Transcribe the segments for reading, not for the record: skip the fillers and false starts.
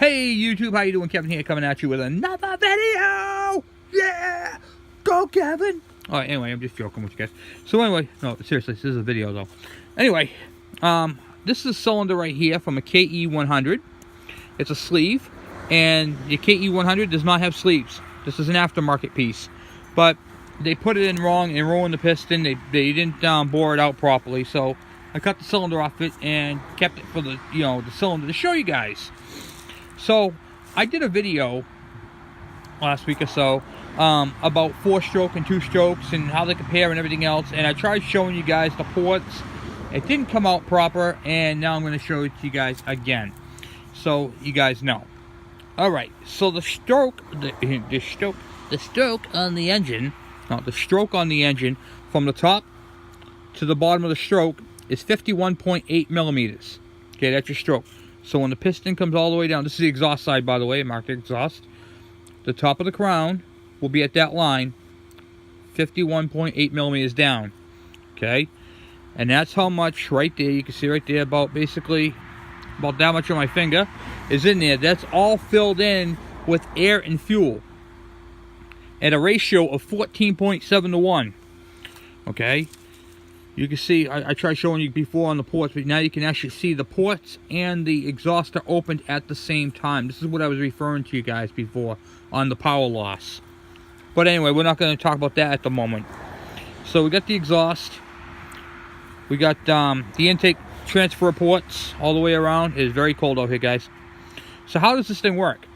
Hey YouTube, how you doing? Kevin here, coming at you with another video. Yeah, go Kevin. All right, anyway, I'm just joking with you guys. So anyway, no, seriously, this is a video though. Anyway, this is a cylinder right here from a KE100. It's a sleeve, and the KE100 does not have sleeves. This is an aftermarket piece, but they put it in wrong and ruined the piston. They didn't bore it out properly, so I cut the cylinder off it and kept it for the the cylinder to show you guys. So I did a video last week or so about 4-stroke and 2-strokes and how they compare and everything else, and I tried showing you guys the ports. It didn't come out proper, and now I'm going to show it to you guys again so you guys know. Alright, so the stroke on the engine, not the stroke on the engine, from the top to the bottom of the stroke is 51.8 millimeters. Okay, that's your stroke. So when the piston comes all the way down, this is the exhaust side, by the way, marked exhaust. The top of the crown will be at that line, 51.8 millimeters down. Okay, and that's how much right there. You can see right there, about basically about that much on my finger is in there. That's all filled in with air and fuel at a ratio of 14.7 to 1. Okay. You can see, I tried showing you before on the ports, but now you can actually see the ports and the exhaust are opened at the same time. This is what I was referring to you guys before on the power loss. But anyway, we're not going to talk about that at the moment. So we got the exhaust. We got the intake transfer ports all the way around. It is very cold out here, guys. So how does this thing work?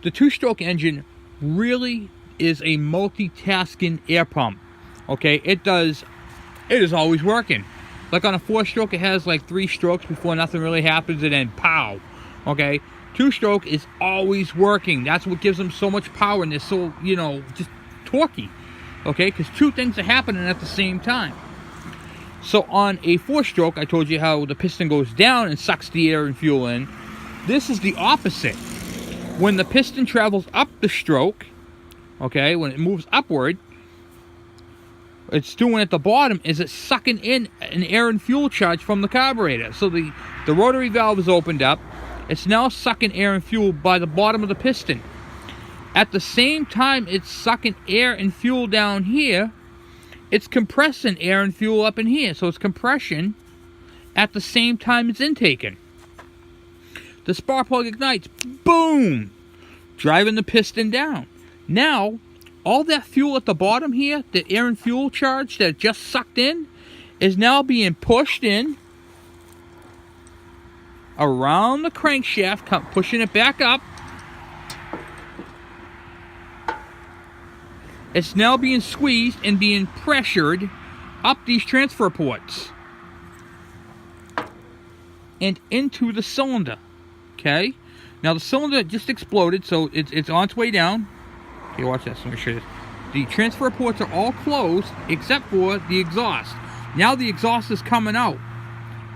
The 2-stroke engine really is a multitasking air pump. Okay, it is always working. Like on a 4-stroke, it has like 3 strokes before nothing really happens, and then pow. Okay, 2-stroke is always working. That's what gives them so much power, and they're so, just torquey. Okay, because 2 things are happening at the same time. So on a 4-stroke, I told you how the piston goes down and sucks the air and fuel in. This is the opposite. When the piston travels up the stroke, okay, when it moves upward, it's doing at the bottom is it's sucking in an air and fuel charge from the carburetor. So the rotary valve is opened up. It's now sucking air and fuel by the bottom of the piston. At the same time it's sucking air and fuel down here, it's compressing air and fuel up in here. So it's compression at the same time it's intaking. The spark plug ignites, boom, driving the piston down. Now all that fuel at the bottom here, the air and fuel charge that just sucked in, is now being pushed in around the crankshaft, pushing it back up. It's now being squeezed and being pressured up these transfer ports and into the cylinder. Okay, now the cylinder just exploded, so it's on its way down. Okay, watch this. Let me show you this. The transfer ports are all closed except for the exhaust. Now the exhaust is coming out,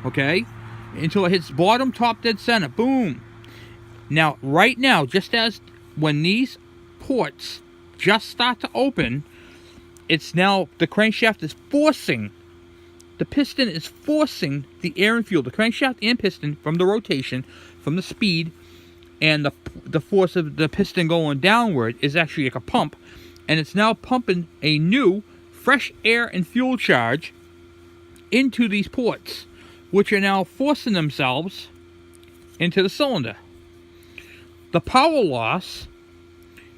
okay, until it hits bottom, top, dead center. Boom. Now, right now, just as when these ports just start to open, it's now the crankshaft is forcing, the piston is forcing the air and fuel, the crankshaft and piston, from the rotation, from the speed, and the force of the piston going downward is actually like a pump, and it's now pumping a new fresh air and fuel charge into these ports, which are now forcing themselves into the cylinder. The power loss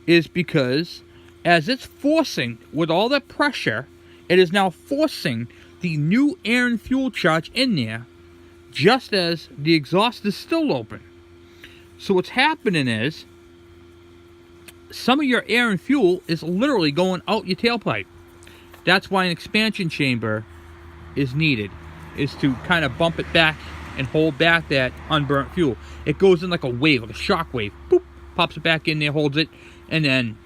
is because as it's forcing, with all that pressure, it is now forcing the new air and fuel charge in there, just as the exhaust is still open. So what's happening is some of your air and fuel is literally going out your tailpipe. That's why an expansion chamber is needed, is to kind of bump it back and hold back that unburnt fuel. It goes in like a wave, like a shock wave. Boop, pops it back in there, holds it, and then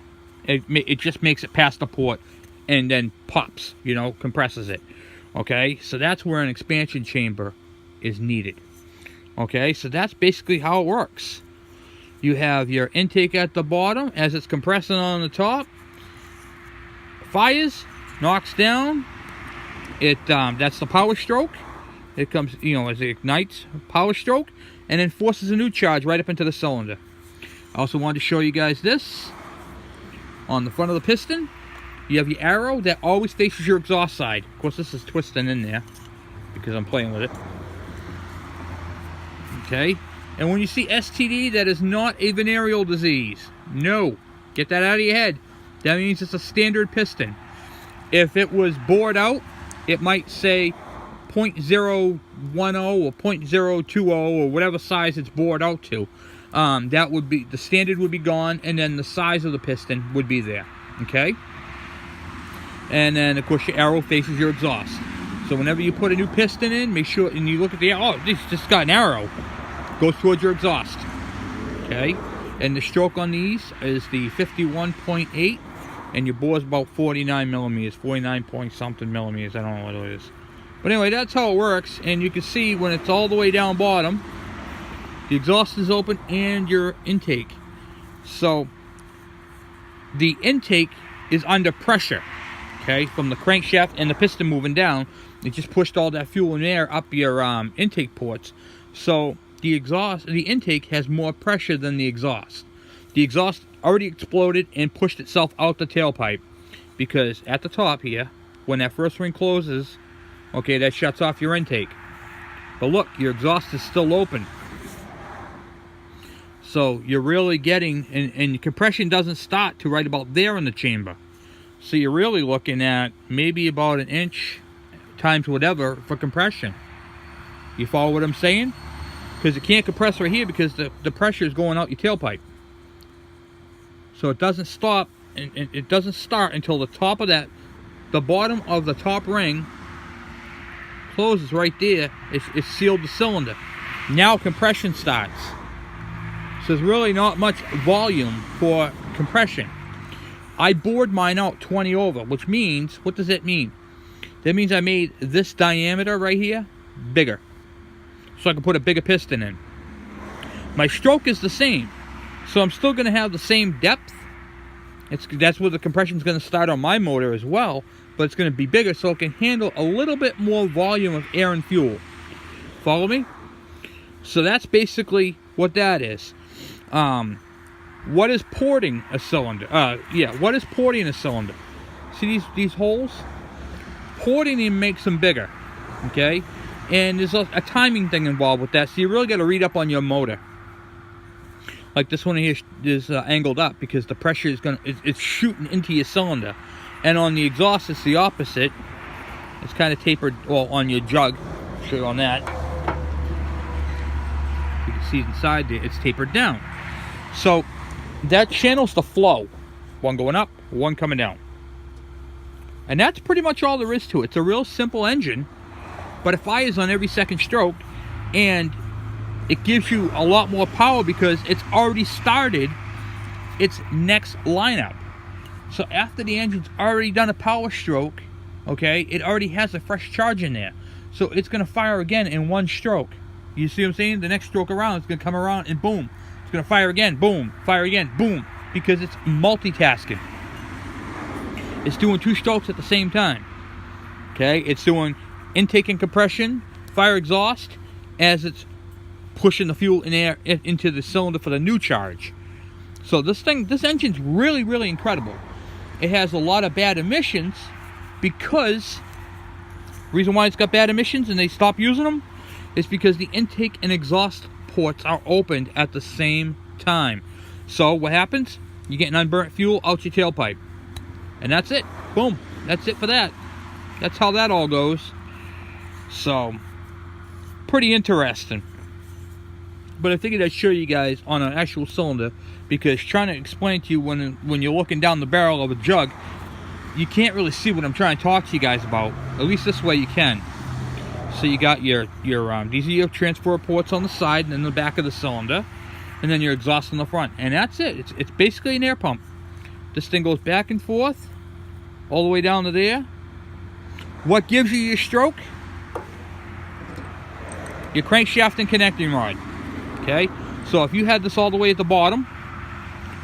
it just makes it past the port and then pops, compresses it. Okay, so that's where an expansion chamber is needed. Okay, so that's basically how it works. You have your intake at the bottom as it's compressing on the top. Fires, knocks down. That's the power stroke. It comes, you know, as it ignites, power stroke, and then forces a new charge right up into the cylinder. I also wanted to show you guys this. On the front of the piston, you have your arrow that always faces your exhaust side. Of course, this is twisting in there because I'm playing with it. Okay, and when you see STD, that is not a venereal disease. No, get that out of your head. That means it's a standard piston. If it was bored out, it might say 0.010 or 0.020 or whatever size it's bored out to. That would be, the standard would be gone, and then the size of the piston would be there. Okay, and then of course your arrow faces your exhaust. So whenever you put a new piston in, make sure, and you look at the, oh, this just got an arrow, goes towards your exhaust. Okay, and the stroke on these is the 51.8, and your bore's about 49 millimeters, 49 point something millimeters. I don't know what it is, but anyway, that's how it works. And you can see when it's all the way down bottom, the exhaust is open and your intake. So the intake is under pressure, okay, from the crankshaft and the piston moving down. It just pushed all that fuel and air up your intake ports. So the intake has more pressure than the exhaust. The exhaust already exploded and pushed itself out the tailpipe, because at the top here, when that first ring closes, okay, that shuts off your intake. But look, your exhaust is still open. So you're really getting, and compression doesn't start to right about there in the chamber. So you're really looking at maybe about 1 inch times whatever for compression. You follow what I'm saying? Because it can't compress right here because the pressure is going out your tailpipe. So it doesn't stop, and it doesn't start until the top of that, the bottom of the top ring closes right there. It's sealed the cylinder. Now compression starts. So there's really not much volume for compression. I bored mine out 20 over, which means, what does that mean? That means I made this diameter right here bigger, so I can put a bigger piston in. My stroke is the same, so I'm still going to have the same depth. That's where the compression is going to start on my motor as well, but it's going to be bigger so it can handle a little bit more volume of air and fuel. Follow me? So that's basically what that is. What is porting a cylinder? What is porting a cylinder? See these holes? Porting them makes them bigger, okay? And there's a timing thing involved with that, so you really got to read up on your motor. Like this one here is angled up because the pressure is it's shooting into your cylinder, and on the exhaust it's the opposite. It's kind of tapered. Well, on your jug, I'll show you on that. You can see inside there, it's tapered down. So that channels the flow. One going up, one coming down. And that's pretty much all there is to it. It's a real simple engine, but it fires on every second stroke, and it gives you a lot more power because it's already started its next lineup. So after the engine's already done a power stroke, okay, it already has a fresh charge in there. So it's going to fire again in one stroke. You see what I'm saying? The next stroke around, it's going to come around and boom. It's going to fire again, boom, fire again, boom, because it's multitasking. It's doing 2 strokes at the same time. Okay, it's doing intake and compression, fire exhaust, as it's pushing the fuel and air into the cylinder for the new charge. So this engine's really, really incredible. It has a lot of bad emissions because, reason why it's got bad emissions and they stop using them is because the intake and exhaust ports are opened at the same time. So what happens? You get an unburnt fuel out your tailpipe. And that's it. Boom. That's it for that. That's how that all goes. So, pretty interesting. But I figured I'd show you guys on an actual cylinder, because trying to explain to you when you're looking down the barrel of a jug, you can't really see what I'm trying to talk to you guys about. At least this way you can. So you got these are your transfer ports on the side and in the back of the cylinder, and then your exhaust on the front, and that's it. It's basically an air pump. This thing goes back and forth all the way down to there. What gives you your stroke? Your crankshaft and connecting rod. Okay, so if you had this all the way at the bottom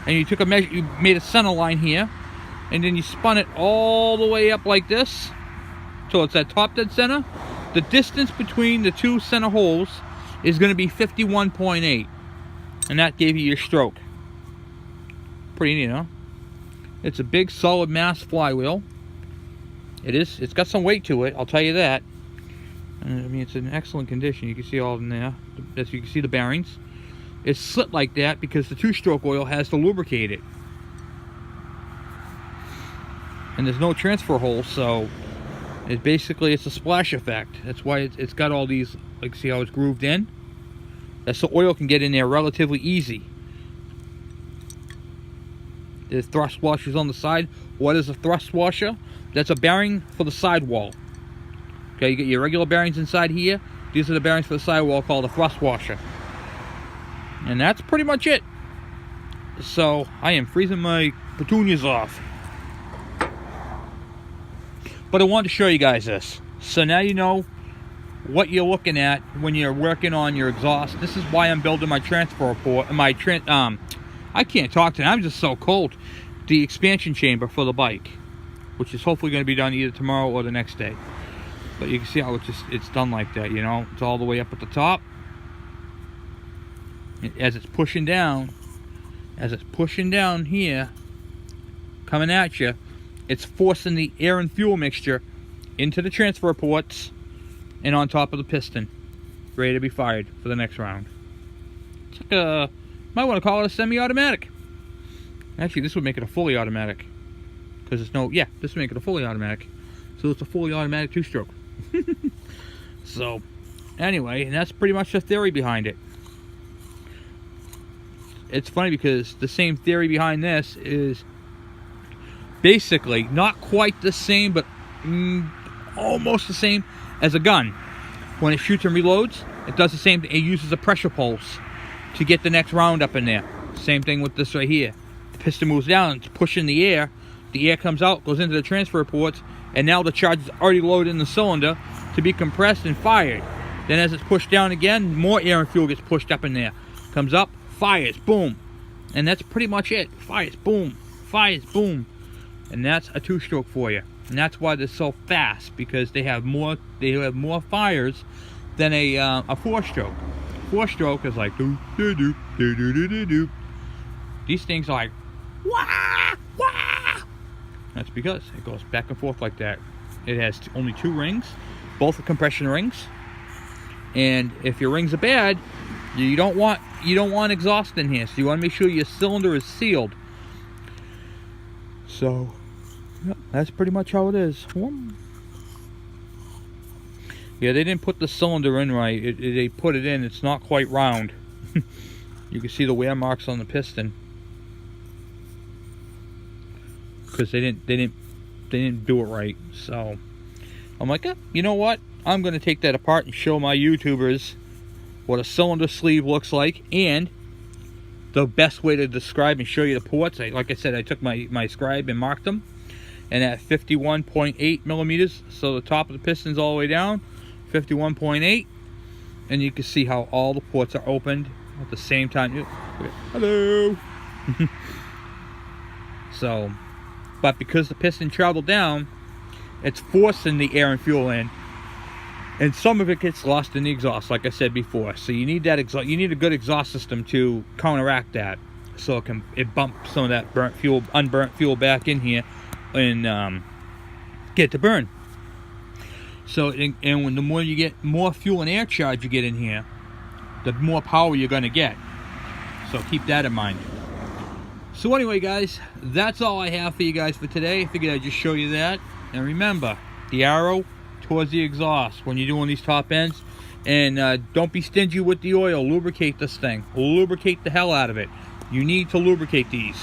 and you took a measure, you made a center line here, and then you spun it all the way up like this, so it's at top dead center, the distance between the two center holes is going to be 51.8, and that gave you your stroke. Pretty neat, huh? It's a big solid mass flywheel. It's got some weight to it, I'll tell you that. And, I mean, it's in excellent condition. You can see all of them there. As you can see, the bearings. It's slit like that because the two-stroke oil has to lubricate it. And there's no transfer hole, so it's a splash effect. That's why it's got all these, like, see how it's grooved in? That's so oil can get in there relatively easy. There's thrust washers on the side. What is a thrust washer? That's a bearing for the sidewall. Okay, you get your regular bearings inside here. These are the bearings for the sidewall called a thrust washer. And that's pretty much it. So, I am freezing my petunias off. But I wanted to show you guys this. So now you know what you're looking at when you're working on your exhaust. This is why I'm building my transfer port. I can't talk today. I'm just so cold. The expansion chamber for the bike, which is hopefully going to be done either tomorrow or the next day. But you can see how it's done like that. You know, it's all the way up at the top. As it's pushing down here, coming at you, it's forcing the air and fuel mixture into the transfer ports and on top of the piston, ready to be fired for the next round. It's like a, might want to call it a semi-automatic. Actually, this would make it a fully automatic, because it's this would make it a fully automatic. So it's a fully automatic two-stroke. So, anyway, and that's pretty much the theory behind it. It's funny because the same theory behind this is basically not quite the same, but almost the same as a gun. When it shoots and reloads, it does the same thing. It uses a pressure pulse to get the next round up in there. Same thing with this right here. The piston moves down, it's pushing the air comes out, goes into the transfer ports, and now the charge is already loaded in the cylinder to be compressed and fired. Then as it's pushed down again, more air and fuel gets pushed up in there. Comes up, fires, boom. And that's pretty much it. Fires, boom. Fires, boom. And that's a two-stroke for you. And that's why they're so fast, because they have more fires than a four-stroke. Four-stroke is like doo doo doo doo doo doo doo. These things are like wah wah. That's because it goes back and forth like that. It has only two rings, both are compression rings. And if your rings are bad, you don't want exhaust in here. So you want to make sure your cylinder is sealed. So yeah, that's pretty much how it is. Yeah, they didn't put the cylinder in right. They put it in. It's not quite round. You can see the wear marks on the piston because they didn't do it right. So I'm like, you know what? I'm going to take that apart and show my YouTubers what a cylinder sleeve looks like, and the best way to describe and show you the ports. Like I said, I took my scribe and marked them, and at 51.8 millimeters, so the top of the piston's all the way down, 51.8, and you can see how all the ports are opened at the same time. Hello. So, but because the piston traveled down, it's forcing the air and fuel in, and some of it gets lost in the exhaust, like I said before. So you need that exhaust. You need a good exhaust system to counteract that, so it bump some of that unburnt fuel back in here, and get to burn. So and when the more you get more fuel and air charge you get in here, the more power you're going to get. So keep that in mind. So anyway, guys, that's all I have for you guys for today. I figured I'd just show you that. And remember, the arrow towards the exhaust when you're doing these top ends. And don't be stingy with the oil. Lubricate this thing. Lubricate the hell out of it. You need to lubricate these.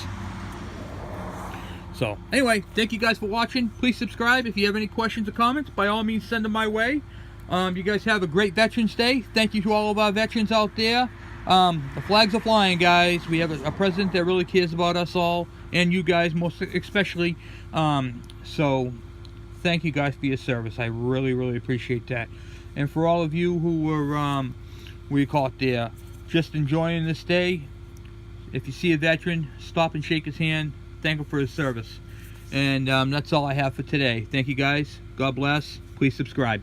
So anyway, thank you guys for watching. Please subscribe. If you have any questions or comments, by all means send them my way. You guys have a great Veterans Day. Thank you to all of our veterans out there. The flags are flying, guys. We have a president that really cares about us all, and you guys most especially. So thank you guys for your service. I really, really appreciate that. And for all of you who were, just enjoying this day, if you see a veteran, stop and shake his hand. Thank him for his service. And that's all I have for today. Thank you, guys. God bless. Please subscribe.